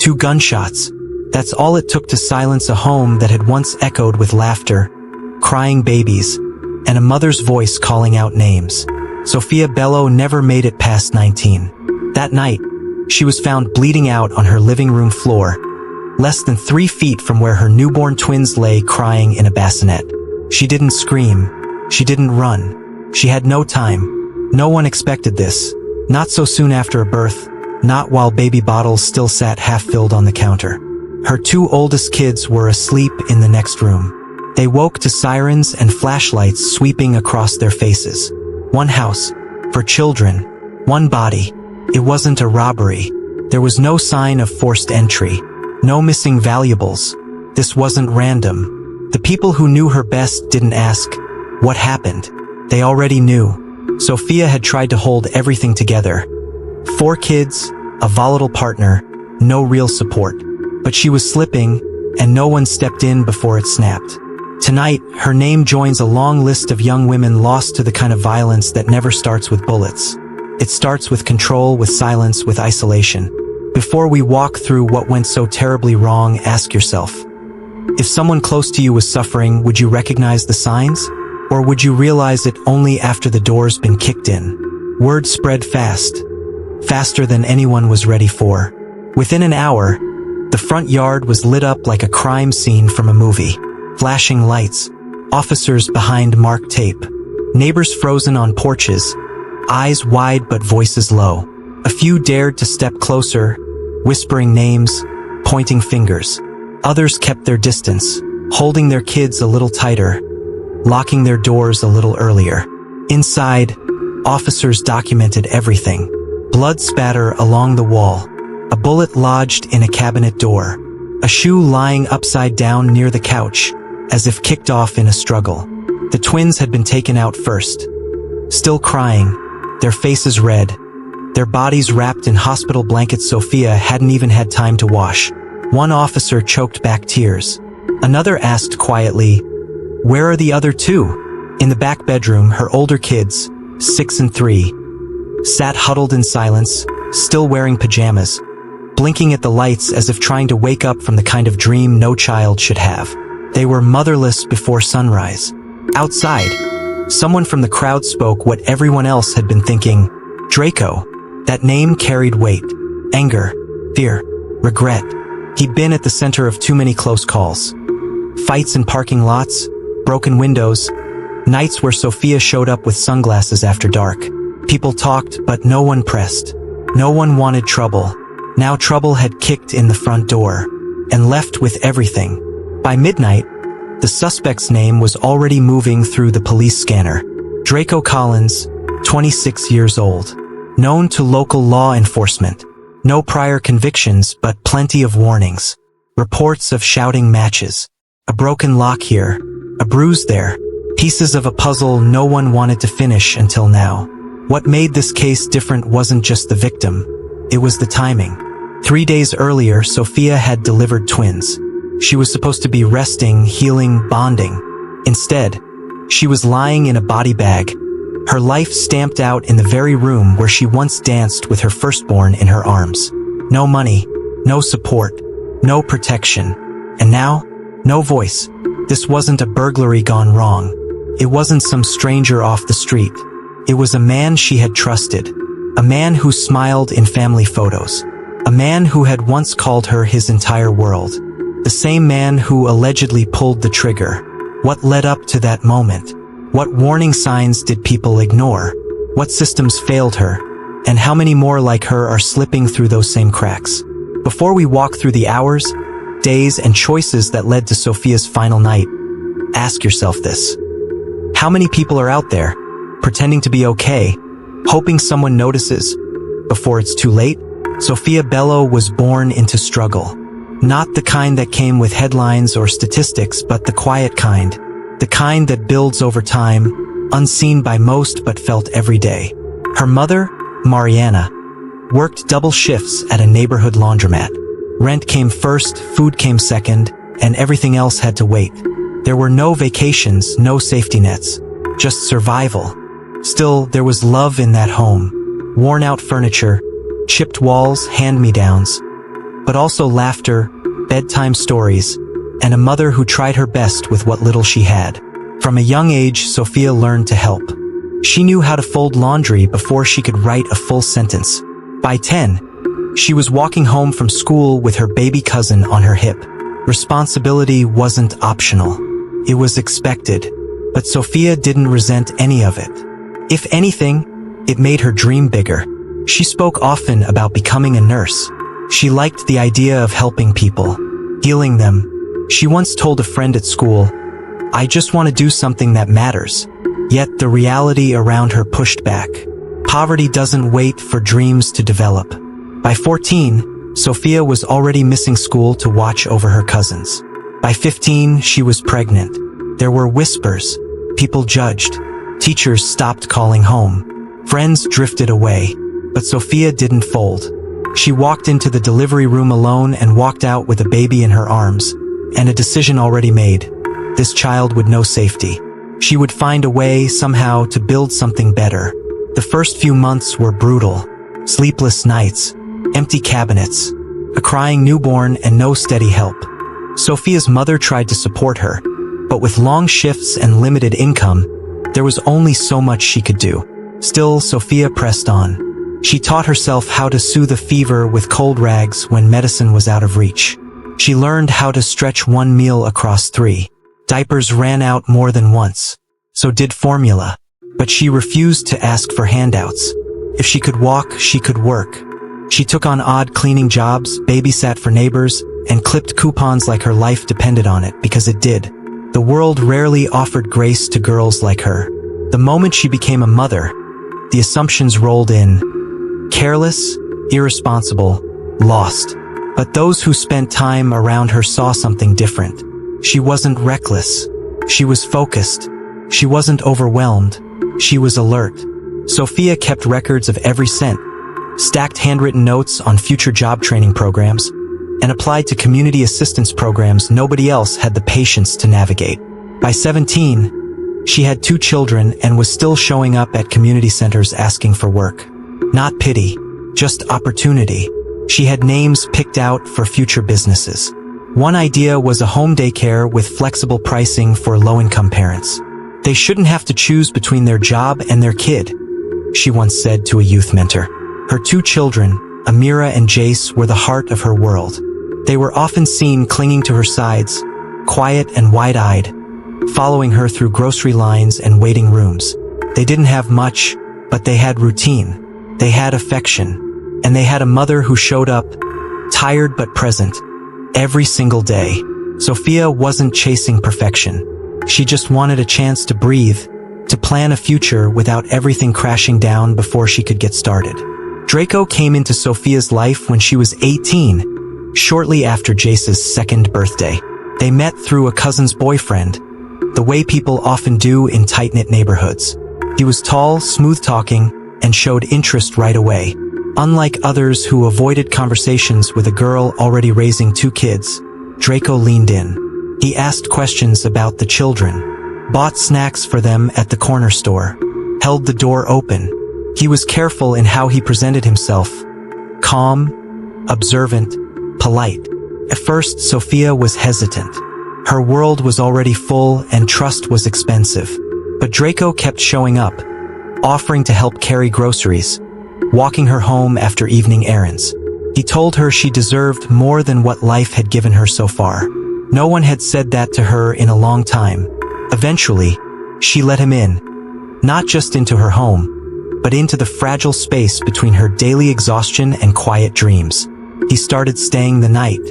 2 gunshots. That's all it took to silence a home that had once echoed with laughter, crying babies, and a mother's voice calling out names. Sofia Bello never made it past 19. That night, she was found bleeding out on her living room floor, less than 3 feet from where her newborn twins lay crying in a bassinet. She didn't scream. She didn't run. She had no time. No one expected this. Not so soon after a birth, not while baby bottles still sat half-filled on the counter. Her 2 oldest kids were asleep in the next room. They woke to sirens and flashlights sweeping across their faces. 1 house, for children, 1 body. It wasn't a robbery. There was no sign of forced entry. No missing valuables. This wasn't random. The people who knew her best didn't ask, "What happened?" They already knew. Sofia had tried to hold everything together. 4 kids, a volatile partner, no real support. But she was slipping, and no one stepped in before it snapped. Tonight, her name joins a long list of young women lost to the kind of violence that never starts with bullets. It starts with control, with silence, with isolation. Before we walk through what went so terribly wrong, ask yourself, if someone close to you was suffering, would you recognize the signs? Or would you realize it only after the door's been kicked in? Word spread fast. Faster than anyone was ready for. Within an hour, the front yard was lit up like a crime scene from a movie. Flashing lights, officers behind marked tape, neighbors frozen on porches, eyes wide but voices low. A few dared to step closer, whispering names, pointing fingers. Others kept their distance, holding their kids a little tighter, locking their doors a little earlier. Inside, officers documented everything. Blood spatter along the wall, a bullet lodged in a cabinet door, a shoe lying upside down near the couch, as if kicked off in a struggle. The twins had been taken out first, still crying, their faces red, their bodies wrapped in hospital blankets. Sofia hadn't even had time to wash. 1 officer choked back tears. Another asked quietly, "Where are the other 2? In the back bedroom, her older kids, 6 and 3, sat huddled in silence, still wearing pajamas, blinking at the lights as if trying to wake up from the kind of dream no child should have. They were motherless before sunrise. Outside, someone from the crowd spoke what everyone else had been thinking. Draco. That name carried weight. Anger, fear, regret. He'd been at the center of too many close calls. Fights in parking lots, broken windows, nights where Sofia showed up with sunglasses after dark. People talked, but no one pressed. No one wanted trouble. Now trouble had kicked in the front door, and left with everything. By midnight, the suspect's name was already moving through the police scanner. Draco Collins, 26 years old. Known to local law enforcement. No prior convictions, but plenty of warnings. Reports of shouting matches. A broken lock here, a bruise there. Pieces of a puzzle no one wanted to finish until now. What made this case different wasn't just the victim. It was the timing. 3 days earlier, Sofia had delivered twins. She was supposed to be resting, healing, bonding. Instead, she was lying in a body bag, her life stamped out in the very room where she once danced with her firstborn in her arms. No money, no support, no protection. And now, no voice. This wasn't a burglary gone wrong. It wasn't some stranger off the street. It was a man she had trusted. A man who smiled in family photos. A man who had once called her his entire world. The same man who allegedly pulled the trigger. What led up to that moment? What warning signs did people ignore? What systems failed her? And how many more like her are slipping through those same cracks? Before we walk through the hours, days, and choices that led to Sofia's final night, ask yourself this. How many people are out there, pretending to be okay, hoping someone notices, before it's too late? Sofia Bello was born into struggle. Not the kind that came with headlines or statistics, but the quiet kind. The kind that builds over time, unseen by most but felt every day. Her mother, Mariana, worked double shifts at a neighborhood laundromat. Rent came first, food came second, and everything else had to wait. There were no vacations, no safety nets, just survival. Still, there was love in that home. Worn-out furniture, chipped walls, hand-me-downs. but also laughter, bedtime stories, and a mother who tried her best with what little she had. From a young age, Sophia learned to help. She knew how to fold laundry before she could write a full sentence. By 10, she was walking home from school with her baby cousin on her hip. Responsibility wasn't optional. It was expected. But Sophia didn't resent any of it. If anything, it made her dream bigger. She spoke often about becoming a nurse. She liked the idea of helping people, healing them. She once told a friend at school, "I just want to do something that matters." Yet the reality around her pushed back. Poverty doesn't wait for dreams to develop. By 14, Sophia was already missing school to watch over her cousins. By 15, she was pregnant. There were whispers. People judged. Teachers stopped calling home. Friends drifted away. But Sophia didn't fold. She walked into the delivery room alone and walked out with a baby in her arms, and a decision already made. This child would know safety. She would find a way, somehow, to build something better. The first few months were brutal. Sleepless nights, empty cabinets, a crying newborn, and no steady help. Sophia's mother tried to support her, but with long shifts and limited income, there was only so much she could do. Still, Sophia pressed on. She taught herself how to soothe a fever with cold rags when medicine was out of reach. She learned how to stretch one meal across 3. Diapers ran out more than once. So did formula. But she refused to ask for handouts. If she could walk, she could work. She took on odd cleaning jobs, babysat for neighbors, and clipped coupons like her life depended on it, because it did. The world rarely offered grace to girls like her. The moment she became a mother, the assumptions rolled in. Careless, irresponsible, lost. But those who spent time around her saw something different. She wasn't reckless. She was focused. She wasn't overwhelmed. She was alert. Sophia kept records of every cent, stacked handwritten notes on future job training programs, and applied to community assistance programs nobody else had the patience to navigate. By 17, she had 2 children and was still showing up at community centers asking for work. Not pity, just opportunity. She had names picked out for future businesses. One idea was a home daycare with flexible pricing for low-income parents. They shouldn't have to choose between their job and their kid, she once said to a youth mentor. Her 2 children, Amira and Jace, were the heart of her world. They were often seen clinging to her sides, quiet and wide-eyed, following her through grocery lines and waiting rooms. They didn't have much, but they had routine. They had affection. And they had a mother who showed up, tired but present, every single day. Sophia wasn't chasing perfection. She just wanted a chance to breathe, to plan a future without everything crashing down before she could get started. Draco came into Sophia's life when she was 18, shortly after Jace's 2nd birthday. They met through a cousin's boyfriend, the way people often do in tight-knit neighborhoods. He was tall, smooth-talking, and showed interest right away. Unlike others who avoided conversations with a girl already raising 2 kids, Draco leaned in. He asked questions about the children, bought snacks for them at the corner store, held the door open. He was careful in how he presented himself, calm, observant, polite. At first, Sophia was hesitant. Her world was already full and trust was expensive. But Draco kept showing up, offering to help carry groceries, walking her home after evening errands. He told her she deserved more than what life had given her so far. No one had said that to her in a long time. Eventually, she let him in, not just into her home, but into the fragile space between her daily exhaustion and quiet dreams. He started staying the night,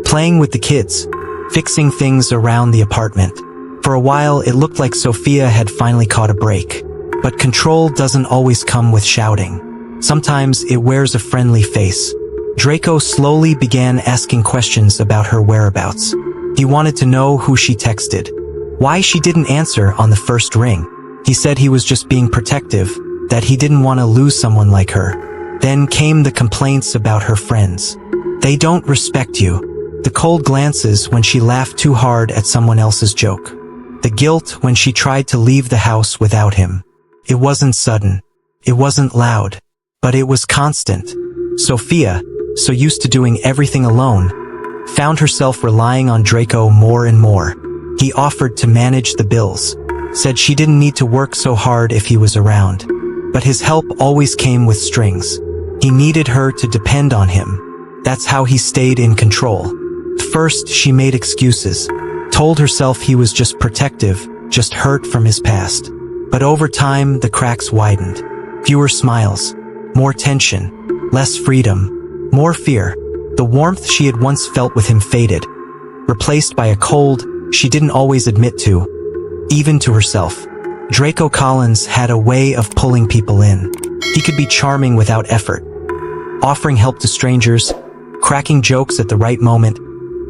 playing with the kids, fixing things around the apartment. For a while, it looked like Sophia had finally caught a break. But control doesn't always come with shouting. Sometimes it wears a friendly face. Draco slowly began asking questions about her whereabouts. He wanted to know who she texted, why she didn't answer on the first ring. He said he was just being protective, that he didn't want to lose someone like her. Then came the complaints about her friends. They don't respect you. The cold glances when she laughed too hard at someone else's joke. The guilt when she tried to leave the house without him. It wasn't sudden. It wasn't loud. But it was constant. Sophia, so used to doing everything alone, found herself relying on Draco more and more. He offered to manage the bills, said she didn't need to work so hard if he was around. But his help always came with strings. He needed her to depend on him. That's how he stayed in control. First, she made excuses, told herself he was just protective, just hurt from his past. But over time, the cracks widened. Fewer smiles, more tension, less freedom, more fear. The warmth she had once felt with him faded, replaced by a cold she didn't always admit to, even to herself. Draco Collins had a way of pulling people in. He could be charming without effort, offering help to strangers, cracking jokes at the right moment,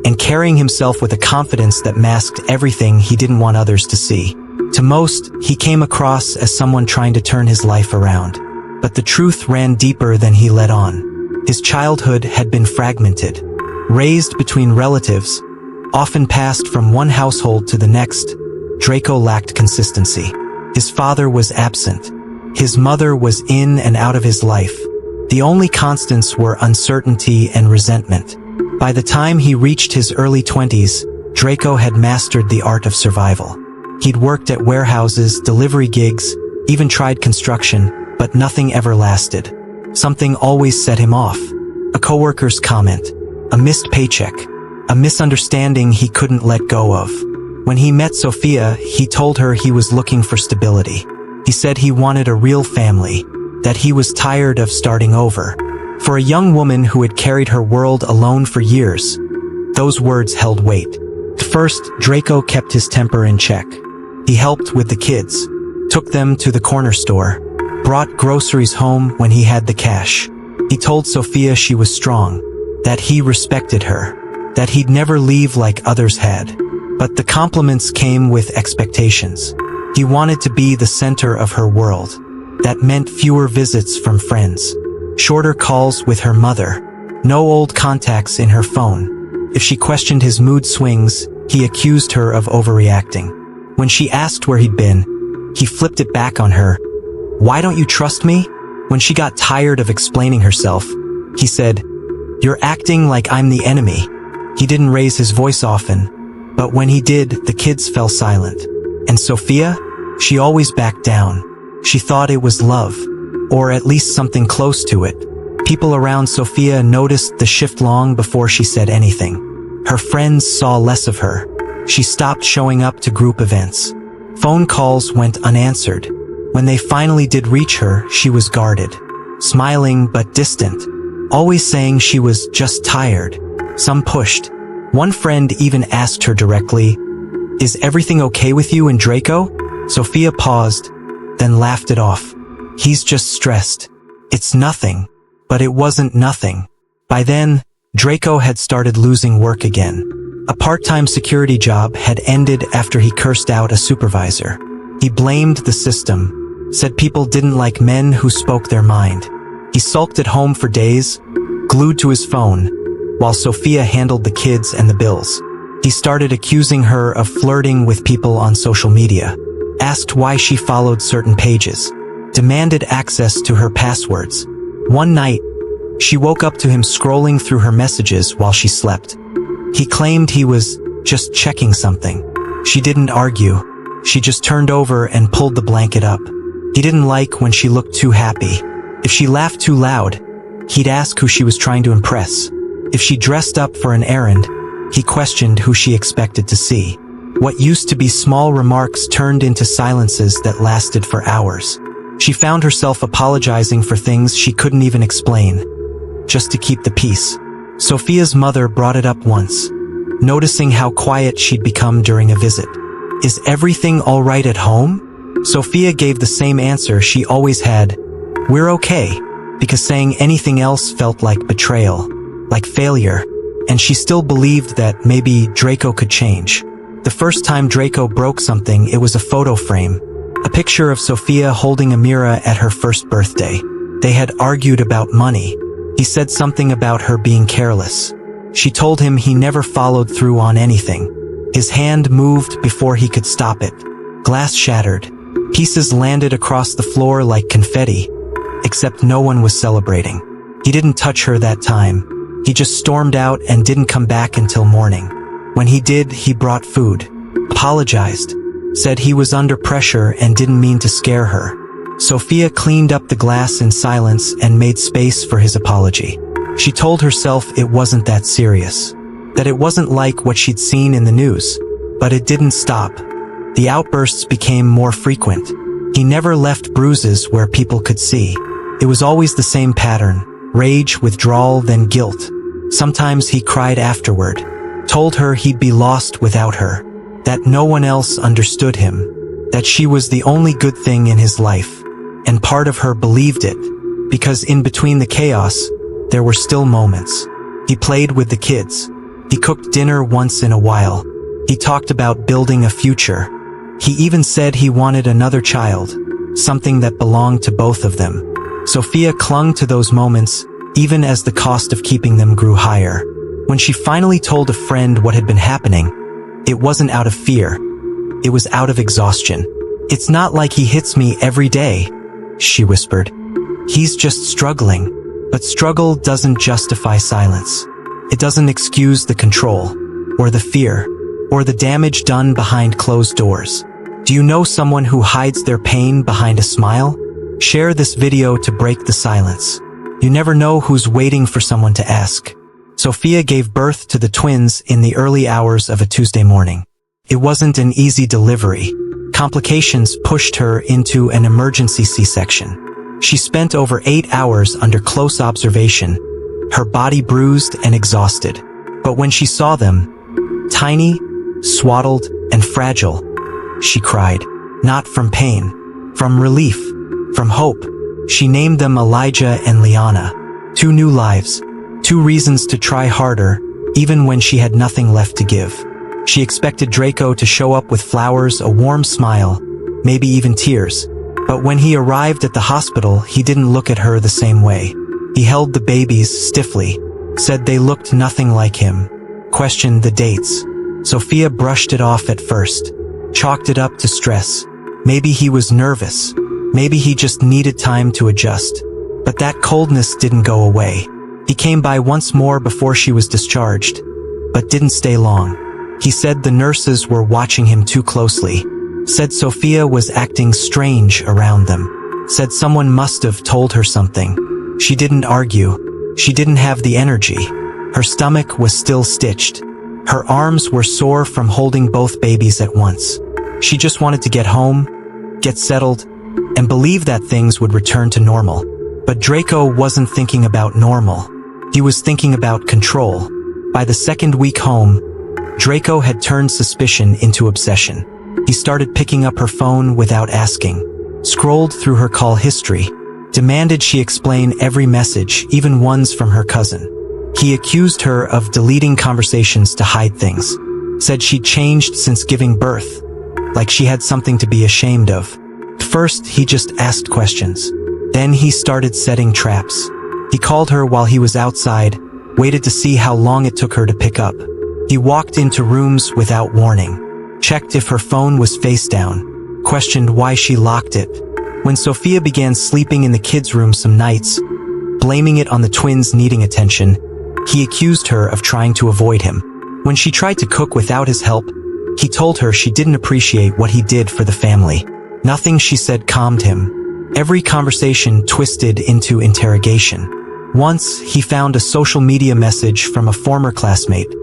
and carrying himself with a confidence that masked everything he didn't want others to see. To most, he came across as someone trying to turn his life around. But the truth ran deeper than he let on. His childhood had been fragmented. Raised between relatives, often passed from one household to the next, Draco lacked consistency. His father was absent. His mother was in and out of his life. The only constants were uncertainty and resentment. By the time he reached his early 20s, Draco had mastered the art of survival. He'd worked at warehouses, delivery gigs, even tried construction, but nothing ever lasted. Something always set him off. A coworker's comment, a missed paycheck, a misunderstanding he couldn't let go of. When he met Sophia, he told her he was looking for stability. He said he wanted a real family, that he was tired of starting over. For a young woman who had carried her world alone for years, those words held weight. At first, Draco kept his temper in check. He helped with the kids, took them to the corner store, brought groceries home when he had the cash. He told Sophia she was strong, that he respected her, that he'd never leave like others had. But the compliments came with expectations. He wanted to be the center of her world. That meant fewer visits from friends, shorter calls with her mother, no old contacts in her phone. If she questioned his mood swings, he accused her of overreacting. When she asked where he'd been, he flipped it back on her. "Why don't you trust me?" When she got tired of explaining herself, he said, "You're acting like I'm the enemy." He didn't raise his voice often, but when he did, the kids fell silent. And Sophia? She always backed down. She thought it was love, or at least something close to it. People around Sophia noticed the shift long before she said anything. Her friends saw less of her. She stopped showing up to group events. Phone calls went unanswered. When they finally did reach her, she was guarded, smiling but distant, always saying she was just tired. Some pushed. One friend even asked her directly, "Is everything okay with you and Draco?" Sophia paused, then laughed it off. "He's just stressed. It's nothing." But it wasn't nothing. By then, Draco had started losing work again. A part-time security job had ended after he cursed out a supervisor. He blamed the system, said people didn't like men who spoke their mind. He sulked at home for days, glued to his phone, while Sophia handled the kids and the bills. He started accusing her of flirting with people on social media, asked why she followed certain pages, demanded access to her passwords. One night, she woke up to him scrolling through her messages while she slept. He claimed he was just checking something. She didn't argue. She just turned over and pulled the blanket up. He didn't like when she looked too happy. If she laughed too loud, he'd ask who she was trying to impress. If she dressed up for an errand, he questioned who she expected to see. What used to be small remarks turned into silences that lasted for hours. She found herself apologizing for things she couldn't even explain, just to keep the peace. Sophia's mother brought it up once, noticing how quiet she'd become during a visit. "Is everything all right at home?" Sophia gave the same answer she always had, "We're okay," because saying anything else felt like betrayal, like failure, and she still believed that maybe Draco could change. The first time Draco broke something, it was a photo frame, a picture of Sophia holding a mirror at her first birthday. They had argued about money. He said something about her being careless. She told him he never followed through on anything. His hand moved before he could stop it. Glass shattered. Pieces landed across the floor like confetti, except no one was celebrating. He didn't touch her that time. He just stormed out and didn't come back until morning. When he did, he brought food, apologized, said he was under pressure and didn't mean to scare her. Sophia cleaned up the glass in silence and made space for his apology. She told herself it wasn't that serious, that it wasn't like what she'd seen in the news. But it didn't stop. The outbursts became more frequent. He never left bruises where people could see. It was always the same pattern: rage, withdrawal, then guilt. Sometimes he cried afterward, told her he'd be lost without her, that no one else understood him, that she was the only good thing in his life. And part of her believed it, because in between the chaos, there were still moments. He played with the kids. He cooked dinner once in a while. He talked about building a future. He even said he wanted another child, something that belonged to both of them. Sophia clung to those moments, even as the cost of keeping them grew higher. When she finally told a friend what had been happening, it wasn't out of fear. It was out of exhaustion. "It's not like he hits me every day," she whispered. "He's just struggling." But struggle doesn't justify silence. It doesn't excuse the control, or the fear, or the damage done behind closed doors. Do you know someone who hides their pain behind a smile? Share this video to break the silence. You never know who's waiting for someone to ask. Sophia gave birth to the twins in the early hours of a Tuesday morning. It wasn't an easy delivery. Complications pushed her into an emergency C-section. She spent over 8 hours under close observation, her body bruised and exhausted. But when she saw them, tiny, swaddled, and fragile, she cried. Not from pain, from relief, from hope. She named them Elijah and Liana. 2 new lives, 2 reasons to try harder, even when she had nothing left to give. She expected Draco to show up with flowers, a warm smile, maybe even tears. But when he arrived at the hospital, he didn't look at her the same way. He held the babies stiffly, said they looked nothing like him, questioned the dates. Sophia brushed it off at first, chalked it up to stress. Maybe he was nervous. Maybe he just needed time to adjust. But that coldness didn't go away. He came by once more before she was discharged, but didn't stay long. He said the nurses were watching him too closely. Said Sophia was acting strange around them. Said someone must have told her something. She didn't argue. She didn't have the energy. Her stomach was still stitched. Her arms were sore from holding both babies at once. She just wanted to get home, get settled, and believe that things would return to normal. But Draco wasn't thinking about normal. He was thinking about control. By the second week home, Draco had turned suspicion into obsession. He started picking up her phone without asking, scrolled through her call history, demanded she explain every message, even ones from her cousin. He accused her of deleting conversations to hide things, said she'd changed since giving birth, like she had something to be ashamed of. First, he just asked questions. Then he started setting traps. He called her while he was outside, waited to see how long it took her to pick up. He walked into rooms without warning, checked if her phone was face down, questioned why she locked it. When Sophia began sleeping in the kids' room some nights, blaming it on the twins needing attention, he accused her of trying to avoid him. When she tried to cook without his help, he told her she didn't appreciate what he did for the family. Nothing she said calmed him. Every conversation twisted into interrogation. Once, he found a social media message from a former classmate,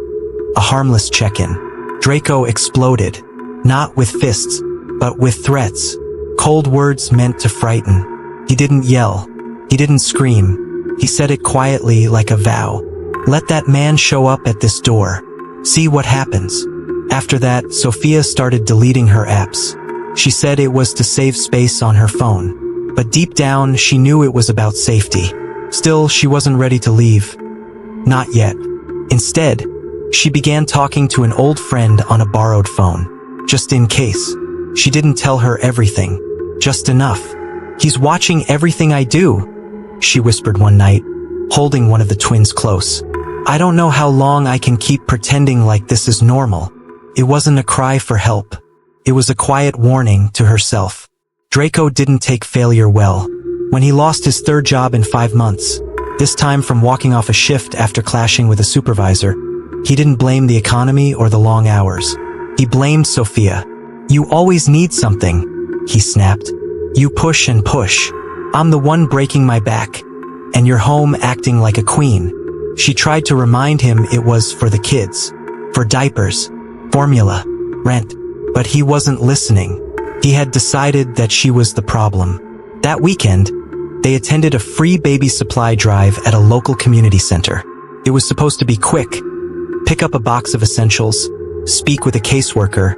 a harmless check-in. Draco exploded, not with fists, but with threats. Cold words meant to frighten. He didn't yell. He didn't scream. He said it quietly like a vow. Let that man show up at this door. See what happens. After that, Sophia started deleting her apps. She said it was to save space on her phone. But deep down, she knew it was about safety. Still, she wasn't ready to leave. Not yet. Instead, she began talking to an old friend on a borrowed phone. Just in case. She didn't tell her everything. Just enough. He's watching everything I do, she whispered one night, holding one of the twins close. I don't know how long I can keep pretending like this is normal. It wasn't a cry for help. It was a quiet warning to herself. Draco didn't take failure well. When he lost his 3rd job in 5 months, this time from walking off a shift after clashing with a supervisor. He didn't blame the economy or the long hours. He blamed Sophia. "You always need something," he snapped. "You push and push. I'm the one breaking my back, and you're home acting like a queen." She tried to remind him it was for the kids, for diapers, formula, rent, but he wasn't listening. He had decided that she was the problem. That weekend, they attended a free baby supply drive at a local community center. It was supposed to be quick. Pick up a box of essentials, speak with a caseworker,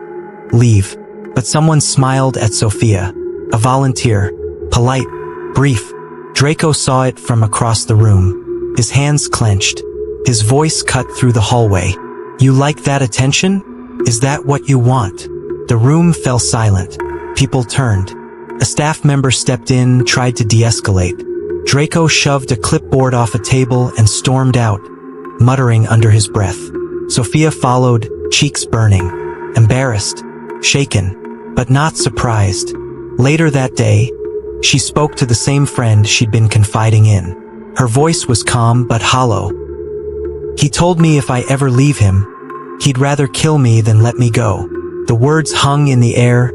leave. But someone smiled at Sophia, a volunteer, polite, brief. Draco saw it from across the room. His hands clenched. His voice cut through the hallway. "You like that attention? Is that what you want?" The room fell silent. People turned. A staff member stepped in, tried to de-escalate. Draco shoved a clipboard off a table and stormed out, muttering under his breath. Sophia followed, cheeks burning, embarrassed, shaken, but not surprised. Later that day, she spoke to the same friend she'd been confiding in. Her voice was calm but hollow. "He told me if I ever leave him, he'd rather kill me than let me go." The words hung in the air,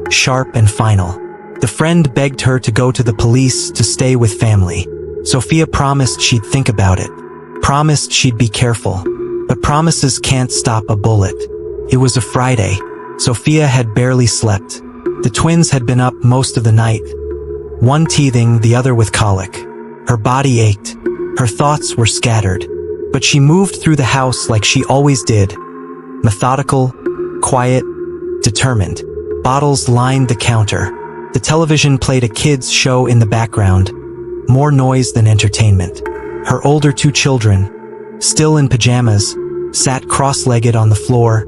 sharp and final. The friend begged her to go to the police to stay with family. Sophia promised she'd think about it. Promised she'd be careful. But promises can't stop a bullet. It was a Friday. Sophia had barely slept. The twins had been up most of the night, one teething, the other with colic. Her body ached. Her thoughts were scattered. But she moved through the house like she always did. Methodical, quiet, determined. Bottles lined the counter. The television played a kids' show in the background. More noise than entertainment. Her older two children, still in pajamas, sat cross-legged on the floor,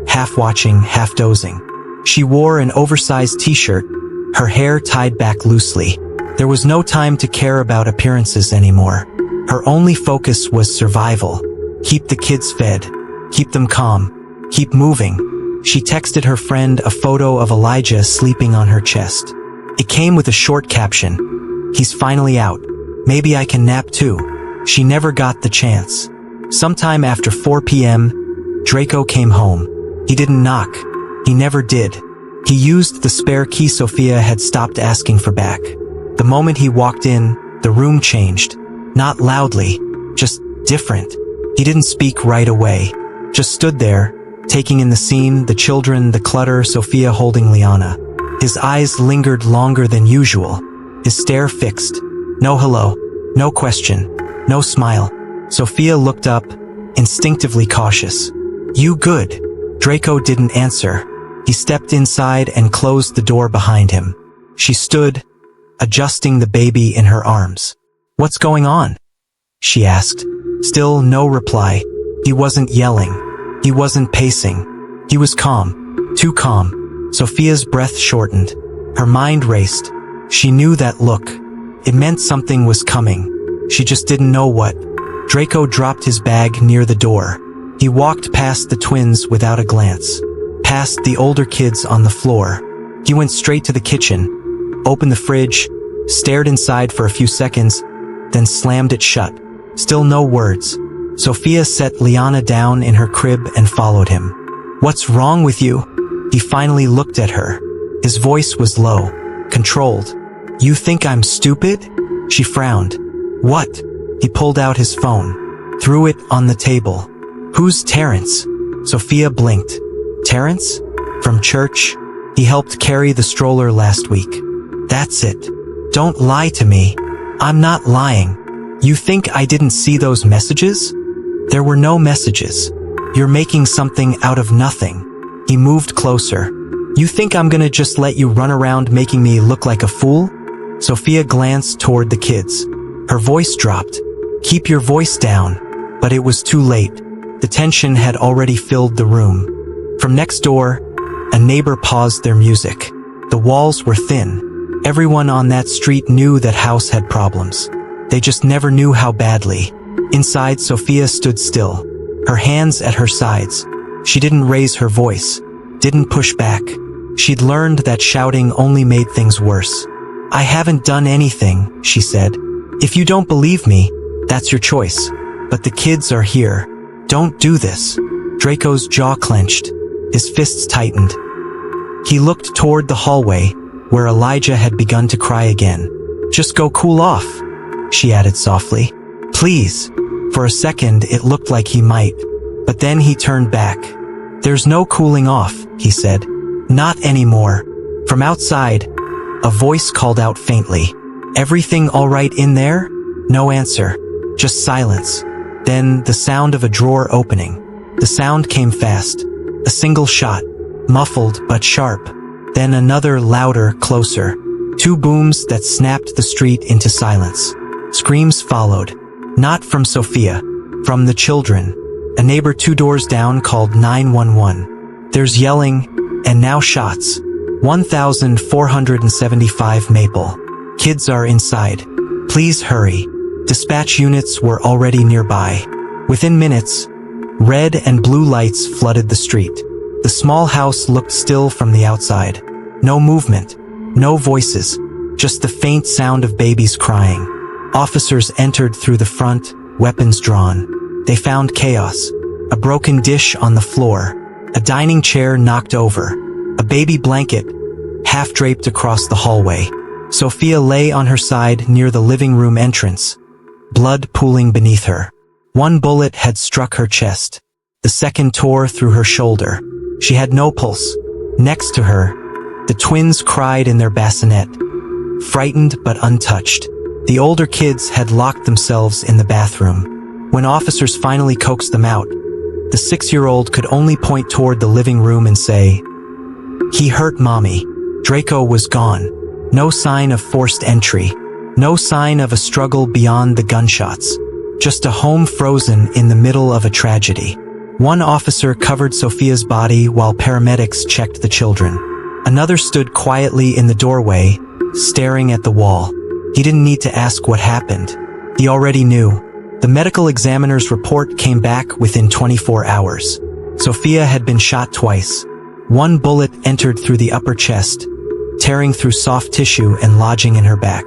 half watching, half dozing. She wore an oversized t-shirt, her hair tied back loosely. There was no time to care about appearances anymore. Her only focus was survival. Keep the kids fed. Keep them calm. Keep moving. She texted her friend a photo of Elijah sleeping on her chest. It came with a short caption. "He's finally out. Maybe I can nap too." She never got the chance. Sometime after 4 p.m., Draco came home. He didn't knock. He never did. He used the spare key Sophia had stopped asking for back. The moment he walked in, the room changed. Not loudly, just different. He didn't speak right away. Just stood there, taking in the scene, the children, the clutter, Sophia holding Liana. His eyes lingered longer than usual. His stare fixed. No hello. No question. No smile. Sophia looked up, instinctively cautious. "You good?" Draco didn't answer. He stepped inside and closed the door behind him. She stood, adjusting the baby in her arms. "What's going on?" she asked. Still no reply. He wasn't yelling. He wasn't pacing. He was calm. Too calm. Sophia's breath shortened. Her mind raced. She knew that look. It meant something was coming. She just didn't know what. Draco dropped his bag near the door. He walked past the twins without a glance. Past the older kids on the floor. He went straight to the kitchen, opened the fridge, stared inside for a few seconds, then slammed it shut. Still no words. Sophia set Liana down in her crib and followed him. "What's wrong with you?" He finally looked at her. His voice was low, controlled. "You think I'm stupid?" She frowned. "What?" He pulled out his phone, threw it on the table. "Who's Terrence?" Sophia blinked. "Terrence? From church? He helped carry the stroller last week." "That's it. Don't lie to me." "I'm not lying. You think I didn't see those messages?" "There were no messages. You're making something out of nothing." He moved closer. "You think I'm gonna just let you run around making me look like a fool?" Sophia glanced toward the kids. Her voice dropped. "Keep your voice down." But it was too late. The tension had already filled the room. From next door, a neighbor paused their music. The walls were thin. Everyone on that street knew that house had problems. They just never knew how badly. Inside, Sophia stood still, her hands at her sides. She didn't raise her voice, didn't push back. She'd learned that shouting only made things worse. "I haven't done anything," she said. "If you don't believe me, That's your choice. But the kids are here. Don't do this. Draco's jaw clenched. His fists tightened. He looked toward the hallway, where Elijah had begun to cry again. Just go cool off, she added softly. Please. For a second, it looked like he might. But then he turned back. There's no cooling off, he said. Not anymore. From outside, a voice called out faintly. Everything all right in there? No answer. Just silence. Then the sound of a drawer opening. The sound came fast. A single shot. Muffled but sharp. Then another, louder, closer. Two booms that snapped the street into silence. Screams followed. Not from Sophia. From the children. A neighbor 2 doors down called 911. There's yelling, and now shots. 1475 Maple. Kids are inside. Please hurry. Dispatch units were already nearby. Within minutes, red and blue lights flooded the street. The small house looked still from the outside. No movement. No voices. Just the faint sound of babies crying. Officers entered through the front, weapons drawn. They found chaos. A broken dish on the floor. A dining chair knocked over. A baby blanket, half draped across the hallway. Sophia lay on her side near the living room entrance, blood pooling beneath her. One bullet had struck her chest. The second tore through her shoulder. She had no pulse. Next to her, the twins cried in their bassinet, frightened but untouched. The older kids had locked themselves in the bathroom. When officers finally coaxed them out, the 6-year-old could only point toward the living room and say, "He hurt Mommy." Draco was gone. No sign of forced entry. No sign of a struggle beyond the gunshots. Just a home frozen in the middle of a tragedy. One officer covered Sophia's body while paramedics checked the children. Another stood quietly in the doorway, staring at the wall. He didn't need to ask what happened. He already knew. The medical examiner's report came back within 24 hours. Sophia had been shot twice. One bullet entered through the upper chest, tearing through soft tissue and lodging in her back.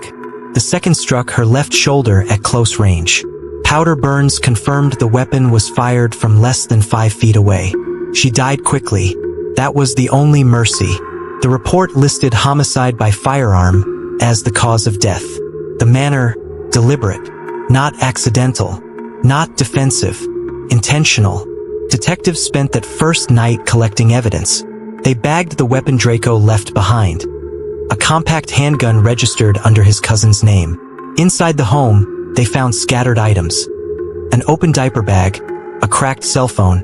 The second struck her left shoulder at close range. Powder burns confirmed the weapon was fired from less than 5 feet away. She died quickly. That was the only mercy. The report listed homicide by firearm as the cause of death. The manner, deliberate. Not accidental. Not defensive. Intentional. Detectives spent that first night collecting evidence. They bagged the weapon Draco left behind. A compact handgun registered under his cousin's name. Inside the home, they found scattered items. An open diaper bag, a cracked cell phone,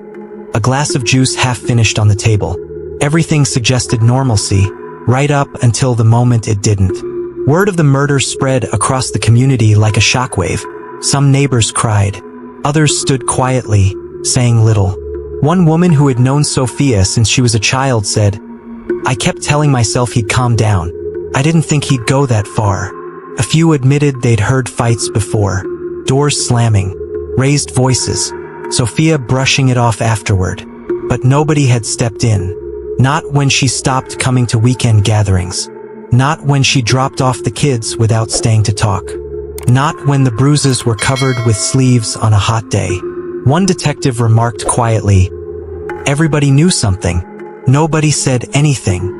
a glass of juice half finished on the table. Everything suggested normalcy, right up until the moment it didn't. Word of the murder spread across the community like a shockwave. Some neighbors cried. Others stood quietly, saying little. One woman who had known Sophia since she was a child said, "I kept telling myself he'd calm down. I didn't think he'd go that far." A few admitted they'd heard fights before. Doors slamming. Raised voices. Sophia brushing it off afterward. But nobody had stepped in. Not when she stopped coming to weekend gatherings. Not when she dropped off the kids without staying to talk. Not when the bruises were covered with sleeves on a hot day. One detective remarked quietly, "Everybody knew something. Nobody said anything."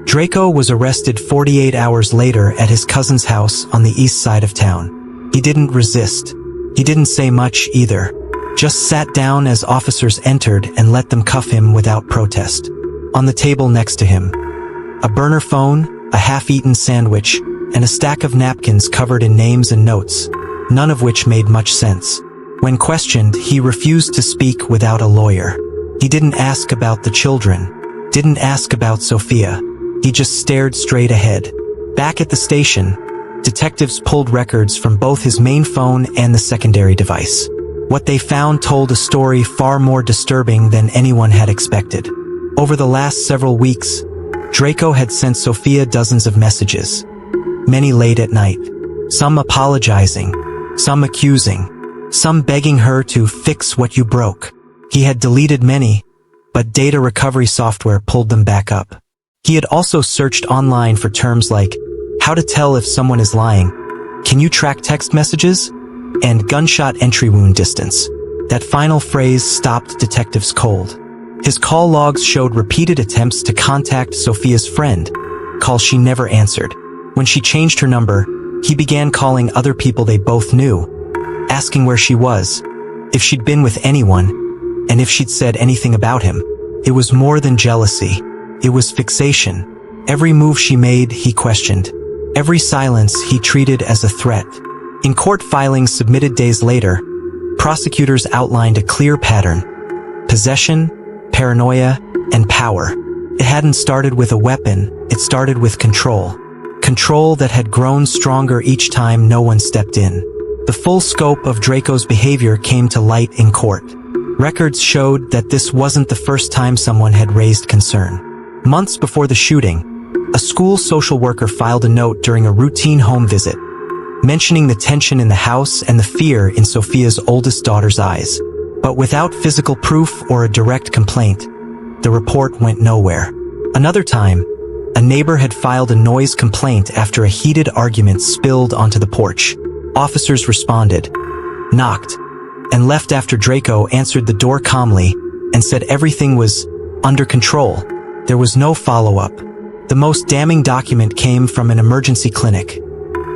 Draco was arrested 48 hours later at his cousin's house on the east side of town. He didn't resist. He didn't say much either. Just sat down as officers entered and let them cuff him without protest. On the table next to him, a burner phone, a half-eaten sandwich, and a stack of napkins covered in names and notes, none of which made much sense. When questioned, he refused to speak without a lawyer. He didn't ask about the children, didn't ask about Sophia. He just stared straight ahead. Back at the station, detectives pulled records from both his main phone and the secondary device. What they found told a story far more disturbing than anyone had expected. Over the last several weeks, Draco had sent Sophia dozens of messages. Many late at night. Some apologizing. Some accusing. Some begging her to fix what you broke. He had deleted many, but data recovery software pulled them back up. He had also searched online for terms like, how to tell if someone is lying. Can you track text messages? and gunshot entry wound distance. That final phrase stopped detectives cold. His call logs showed repeated attempts to contact Sophia's friend, calls she never answered. When she changed her number, he began calling other people they both knew, asking where she was, if she'd been with anyone, and if she'd said anything about him. It was more than jealousy. It was fixation. Every move she made, he questioned. Every silence he treated as a threat. In court filings submitted days later, prosecutors outlined a clear pattern: possession, paranoia, and power. It hadn't started with a weapon, it started with control. Control that had grown stronger each time no one stepped in. The full scope of Draco's behavior came to light in court. Records showed that this wasn't the first time someone had raised concern. Months before the shooting, a school social worker filed a note during a routine home visit, mentioning the tension in the house and the fear in Sophia's oldest daughter's eyes. But without physical proof or a direct complaint, the report went nowhere. Another time, a neighbor had filed a noise complaint after a heated argument spilled onto the porch. Officers responded, knocked, and left after Draco answered the door calmly and said everything was under control. There was no follow-up. The most damning document came from an emergency clinic.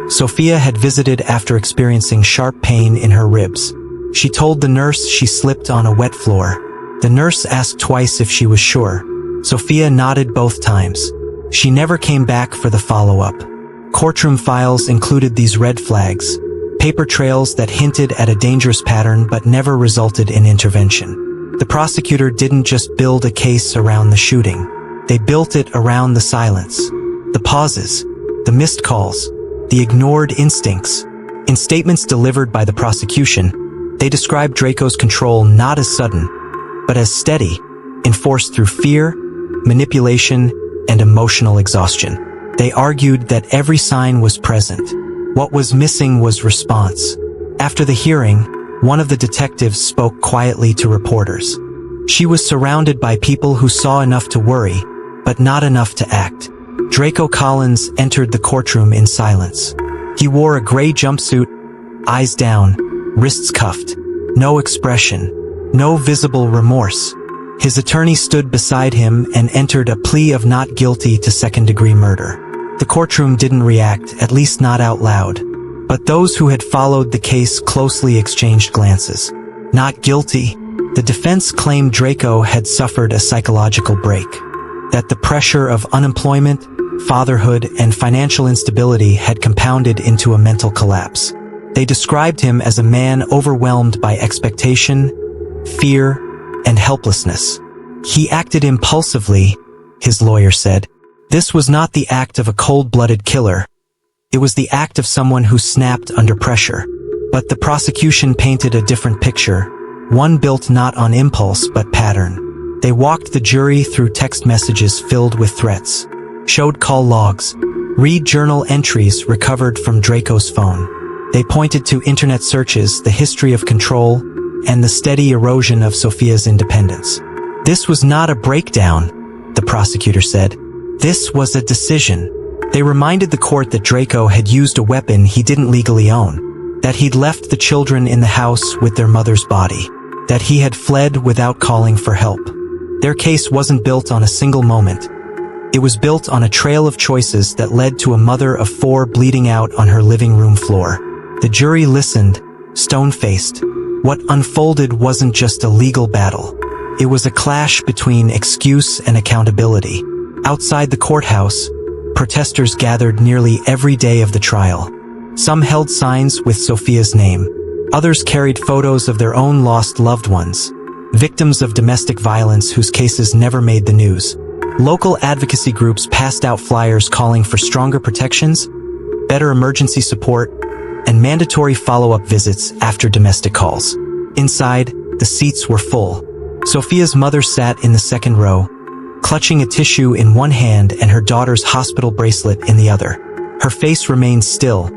Sophia had visited after experiencing sharp pain in her ribs. She told the nurse she slipped on a wet floor. The nurse asked twice if she was sure. Sophia nodded both times. She never came back for the follow-up. Courtroom files included these red flags, paper trails that hinted at a dangerous pattern but never resulted in intervention. The prosecutor didn't just build a case around the shooting. They built it around the silence, the pauses, the missed calls, the ignored instincts. In statements delivered by the prosecution, they described Draco's control not as sudden, but as steady, enforced through fear, manipulation, and emotional exhaustion. They argued that every sign was present. What was missing was response. After the hearing, one of the detectives spoke quietly to reporters. She was surrounded by people who saw enough to worry, but not enough to act. Draco Collins entered the courtroom in silence. He wore a gray jumpsuit, eyes down, wrists cuffed. No expression, no visible remorse. His attorney stood beside him and entered a plea of not guilty to second-degree murder. The courtroom didn't react, at least not out loud. But those who had followed the case closely exchanged glances. Not guilty. The defense claimed Draco had suffered a psychological break. That the pressure of unemployment, fatherhood, and financial instability had compounded into a mental collapse. They described him as a man overwhelmed by expectation, fear, and helplessness. He acted impulsively, his lawyer said. This was not the act of a cold-blooded killer. It was the act of someone who snapped under pressure. But the prosecution painted a different picture, one built not on impulse but pattern. They walked the jury through text messages filled with threats, showed call logs, read journal entries recovered from Draco's phone. They pointed to internet searches, the history of control, and the steady erosion of Sophia's independence. This was not a breakdown, the prosecutor said. This was a decision. They reminded the court that Draco had used a weapon he didn't legally own, that he'd left the children in the house with their mother's body, that he had fled without calling for help. Their case wasn't built on a single moment. It was built on a trail of choices that led to a mother of 4 bleeding out on her living room floor. The jury listened, stone-faced. What unfolded wasn't just a legal battle. It was a clash between excuse and accountability. Outside the courthouse, protesters gathered nearly every day of the trial. Some held signs with Sophia's name. Others carried photos of their own lost loved ones, victims of domestic violence whose cases never made the news. Local advocacy groups passed out flyers calling for stronger protections, better emergency support, and mandatory follow-up visits after domestic calls. Inside, the seats were full. Sophia's mother sat in the second row, clutching a tissue in one hand and her daughter's hospital bracelet in the other. Her face remained still,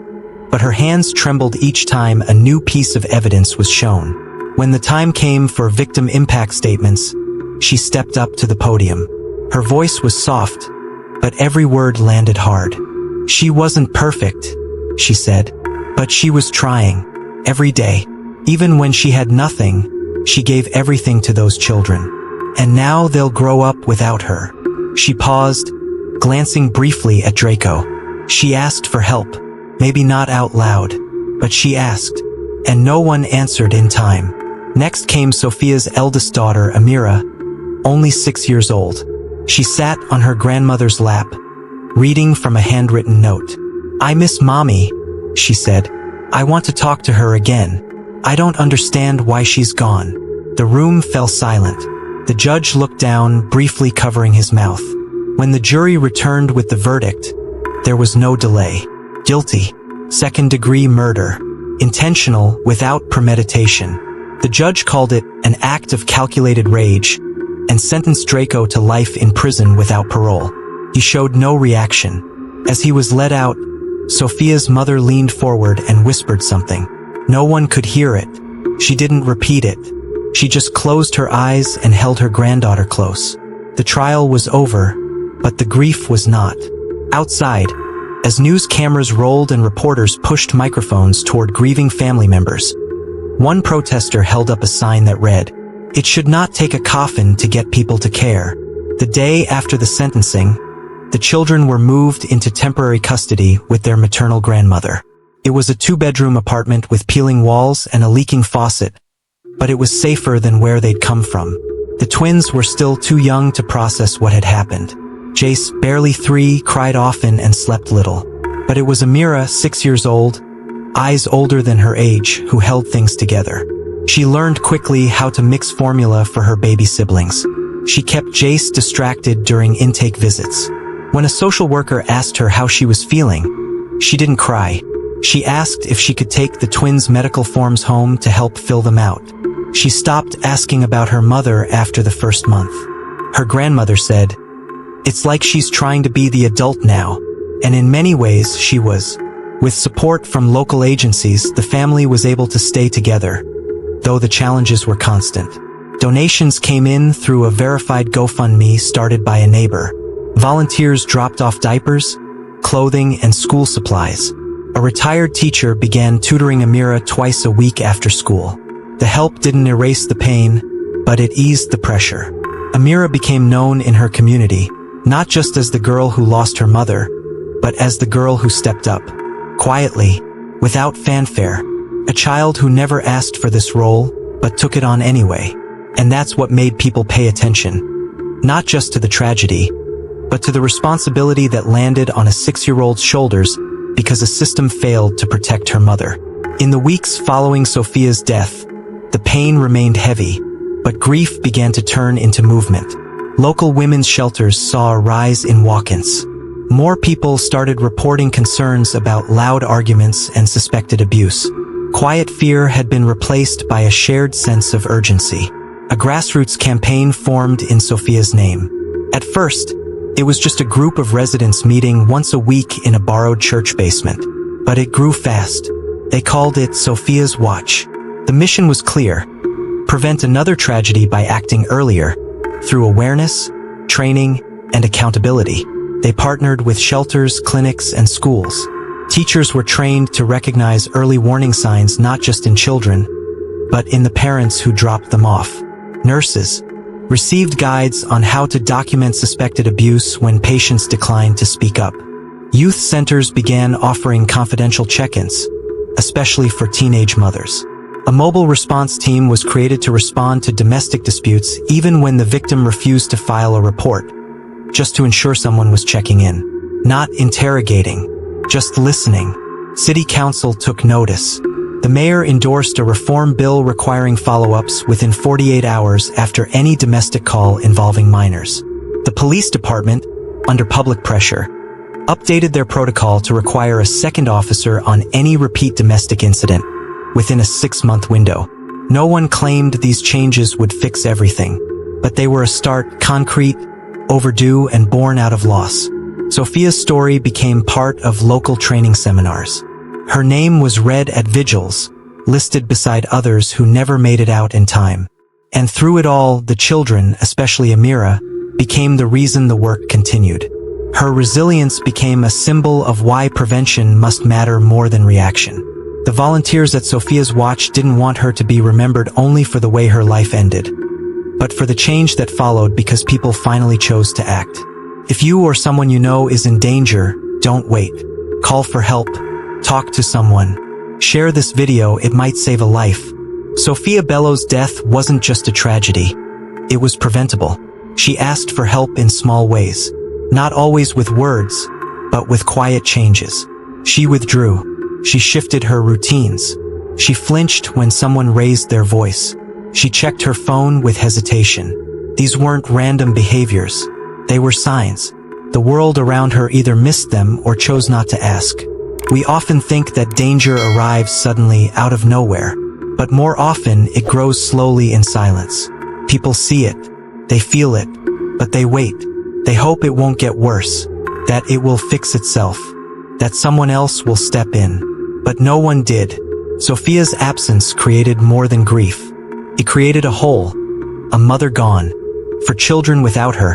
but her hands trembled each time a new piece of evidence was shown. When the time came for victim impact statements, she stepped up to the podium. Her voice was soft, but every word landed hard. She wasn't perfect, she said, but she was trying. every day. Even when she had nothing, she gave everything to those children. And now they'll grow up without her. She paused, glancing briefly at Draco. She asked for help. Maybe not out loud, but she asked. And no one answered in time. Next came Sophia's eldest daughter, Amira, only 6 years old. She sat on her grandmother's lap, reading from a handwritten note. "I miss Mommy," she said. "I want to talk to her again. I don't understand why she's gone." The room fell silent. The judge looked down, briefly covering his mouth. When the jury returned with the verdict, there was no delay. Guilty. Second-degree murder. Intentional, without premeditation. The judge called it an act of calculated rage and sentenced Draco to life in prison without parole. He showed no reaction. As he was let out, Sophia's mother leaned forward and whispered something. No one could hear it. She didn't repeat it. She just closed her eyes and held her granddaughter close. The trial was over, but the grief was not. Outside, as news cameras rolled and reporters pushed microphones toward grieving family members, one protester held up a sign that read, "It should not take a coffin to get people to care." The day after the sentencing, the children were moved into temporary custody with their maternal grandmother. It was a 2-bedroom apartment with peeling walls and a leaking faucet, but it was safer than where they'd come from. The twins were still too young to process what had happened. Jace, barely 3, cried often and slept little. But it was Amira, 6 years old, eyes older than her age, who held things together. She learned quickly how to mix formula for her baby siblings. She kept Jace distracted during intake visits. When a social worker asked her how she was feeling, she didn't cry. She asked if she could take the twins' medical forms home to help fill them out. She stopped asking about her mother after the first month. Her grandmother said, "It's like she's trying to be the adult now," and in many ways she was. With support from local agencies, the family was able to stay together, though the challenges were constant. Donations came in through a verified GoFundMe started by a neighbor. Volunteers dropped off diapers, clothing, and school supplies. A retired teacher began tutoring Amira twice a week after school. The help didn't erase the pain, but it eased the pressure. Amira became known in her community, not just as the girl who lost her mother, but as the girl who stepped up. Quietly, without fanfare, a child who never asked for this role, but took it on anyway. And that's what made people pay attention. Not just to the tragedy, but to the responsibility that landed on a 6-year-old's shoulders because a system failed to protect her mother. In the weeks following Sophia's death, the pain remained heavy, but grief began to turn into movement. Local women's shelters saw a rise in walk-ins. More people started reporting concerns about loud arguments and suspected abuse. Quiet fear had been replaced by a shared sense of urgency. A grassroots campaign formed in Sophia's name. At first, it was just a group of residents meeting once a week in a borrowed church basement. But it grew fast. They called it Sophia's Watch. The mission was clear: prevent another tragedy by acting earlier, through awareness, training, and accountability. They partnered with shelters, clinics, and schools. Teachers were trained to recognize early warning signs not just in children, but in the parents who dropped them off. Nurses received guides on how to document suspected abuse when patients declined to speak up. Youth centers began offering confidential check-ins, especially for teenage mothers. A mobile response team was created to respond to domestic disputes even when the victim refused to file a report, just to ensure someone was checking in. Not interrogating, just listening. City Council took notice. The mayor endorsed a reform bill requiring follow-ups within 48 hours after any domestic call involving minors. The police department, under public pressure, updated their protocol to require a second officer on any repeat domestic incident within a 6-month window. No one claimed these changes would fix everything, but they were a start, concrete, overdue, and born out of loss. Sophia's story became part of local training seminars. Her name was read at vigils, listed beside others who never made it out in time. And through it all, the children, especially Amira, became the reason the work continued. Her resilience became a symbol of why prevention must matter more than reaction. The volunteers at Sophia's watch didn't want her to be remembered only for the way her life ended, but for the change that followed because people finally chose to act. If you or someone you know is in danger, don't wait. Call for help. Talk to someone. Share this video, it might save a life. Sophia Bello's death wasn't just a tragedy. It was preventable. She asked for help in small ways. Not always with words, but with quiet changes. She withdrew. She shifted her routines. She flinched when someone raised their voice. She checked her phone with hesitation. These weren't random behaviors. They were signs. The world around her either missed them or chose not to ask. We often think that danger arrives suddenly out of nowhere, but more often it grows slowly in silence. People see it, they feel it, but they wait. They hope it won't get worse, that it will fix itself, that someone else will step in. But no one did. Sophia's absence created more than grief. It created a hole, a mother gone, for children without her,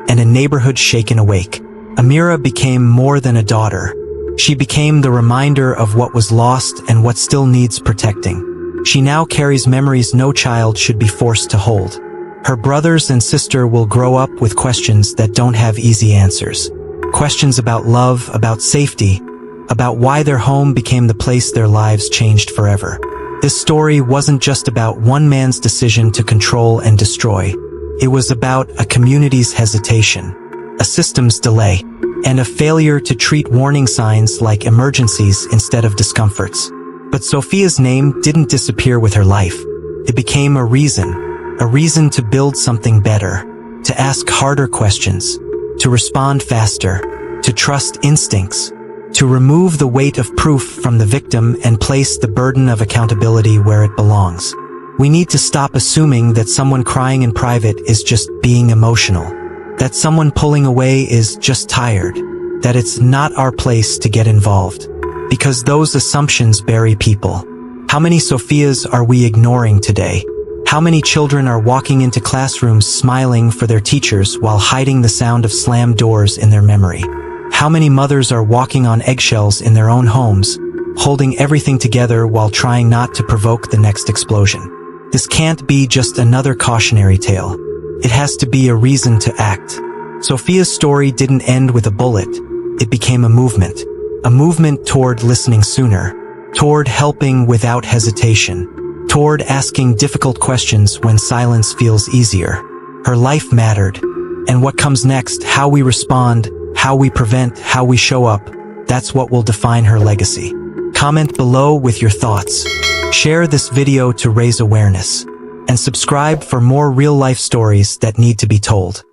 and a neighborhood shaken awake. Amira became more than a daughter. She became the reminder of what was lost and what still needs protecting. She now carries memories no child should be forced to hold. Her brothers and sister will grow up with questions that don't have easy answers. Questions about love, about safety, about why their home became the place their lives changed forever. This story wasn't just about one man's decision to control and destroy. It was about a community's hesitation, a system's delay, and a failure to treat warning signs like emergencies instead of discomforts. But Sophia's name didn't disappear with her life. It became a reason to build something better, to ask harder questions, to respond faster, to trust instincts, to remove the weight of proof from the victim and place the burden of accountability where it belongs. We need to stop assuming that someone crying in private is just being emotional, that someone pulling away is just tired, that it's not our place to get involved, because those assumptions bury people. How many Sophias are we ignoring today? How many children are walking into classrooms smiling for their teachers while hiding the sound of slammed doors in their memory? How many mothers are walking on eggshells in their own homes, holding everything together while trying not to provoke the next explosion? This can't be just another cautionary tale. It has to be a reason to act. Sophia's story didn't end with a bullet. It became a movement toward listening sooner, toward helping without hesitation, toward asking difficult questions when silence feels easier. Her life mattered, and what comes next, how we respond, how we prevent, how we show up, that's what will define her legacy. Comment below with your thoughts. Share this video to raise awareness, and subscribe for more real-life stories that need to be told.